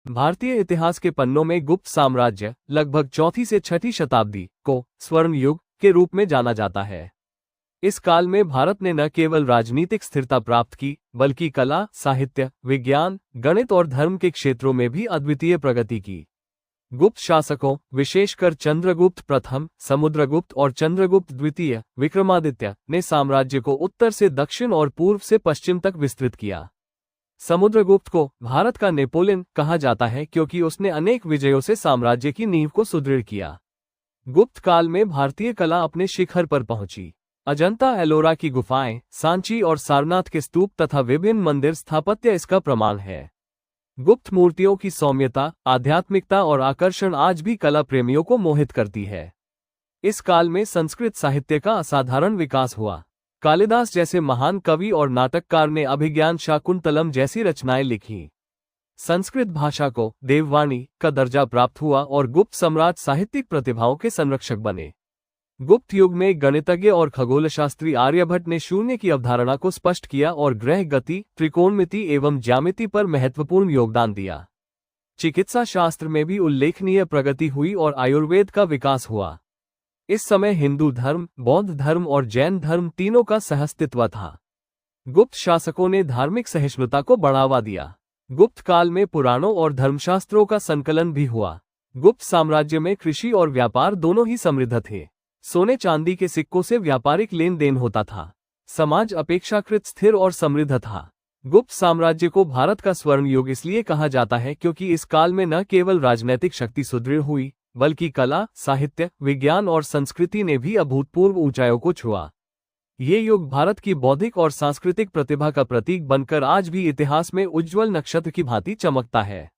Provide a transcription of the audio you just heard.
भारतीय इतिहास के पन्नों में गुप्त साम्राज्य लगभग चौथी से छठी शताब्दी को स्वर्ण युग के रूप में जाना जाता है। इस काल में भारत ने न केवल राजनीतिक स्थिरता प्राप्त की, बल्कि कला, साहित्य, विज्ञान, गणित और धर्म के क्षेत्रों में भी अद्वितीय प्रगति की। गुप्त शासकों, विशेषकर चंद्रगुप्त प्रथम, समुद्रगुप्त और चंद्रगुप्त द्वितीय, विक्रमादित्य, ने साम्राज्य को उत्तर से दक्षिण और पूर्व से पश्चिम तक विस्तृत किया। समुद्रगुप्त को भारत का नेपोलियन कहा जाता है क्योंकि उसने अनेक विजयों से साम्राज्य की नींव को सुदृढ़ किया। गुप्त काल में भारतीय कला अपने शिखर पर पहुंची। अजंता एलोरा की गुफाएं, सांची और सारनाथ के स्तूप तथा विभिन्न मंदिर स्थापत्य इसका प्रमाण है। गुप्त मूर्तियों की सौम्यता, आध्यात्मिकता और आकर्षण आज भी कला प्रेमियों को मोहित करती है। इस काल में संस्कृत साहित्य का असाधारण विकास हुआ। कालिदास जैसे महान कवि और नाटककार ने अभिज्ञान शाकुंतलम जैसी रचनाएं लिखी। संस्कृत भाषा को देववाणी का दर्जा प्राप्त हुआ और गुप्त सम्राट साहित्यिक प्रतिभाओं के संरक्षक बने। गुप्त युग में गणितज्ञ और खगोलशास्त्री आर्यभट्ट ने शून्य की अवधारणा को स्पष्ट किया और ग्रह गति, त्रिकोणमिति एवं ज्यामिति पर महत्वपूर्ण योगदान दिया। चिकित्सा शास्त्र में भी उल्लेखनीय प्रगति हुई और आयुर्वेद का विकास हुआ। इस समय हिंदू धर्म, बौद्ध धर्म और जैन धर्म तीनों का सहअस्तित्व था। गुप्त शासकों ने धार्मिक सहिष्णुता को बढ़ावा दिया। गुप्त काल में पुराणों और धर्मशास्त्रों का संकलन भी हुआ। गुप्त साम्राज्य में कृषि और व्यापार दोनों ही समृद्ध थे। सोने चांदी के सिक्कों से व्यापारिक लेन देन होता था। समाज अपेक्षाकृत स्थिर और समृद्ध था। गुप्त साम्राज्य को भारत का स्वर्ण युग इसलिए कहा जाता है क्योंकि इस काल में न केवल राजनैतिक शक्ति सुदृढ़ हुई, बल्कि कला, साहित्य, विज्ञान और संस्कृति ने भी अभूतपूर्व ऊंचाइयों को छुआ। ये युग भारत की बौद्धिक और सांस्कृतिक प्रतिभा का प्रतीक बनकर आज भी इतिहास में उज्ज्वल नक्षत्र की भांति चमकता है।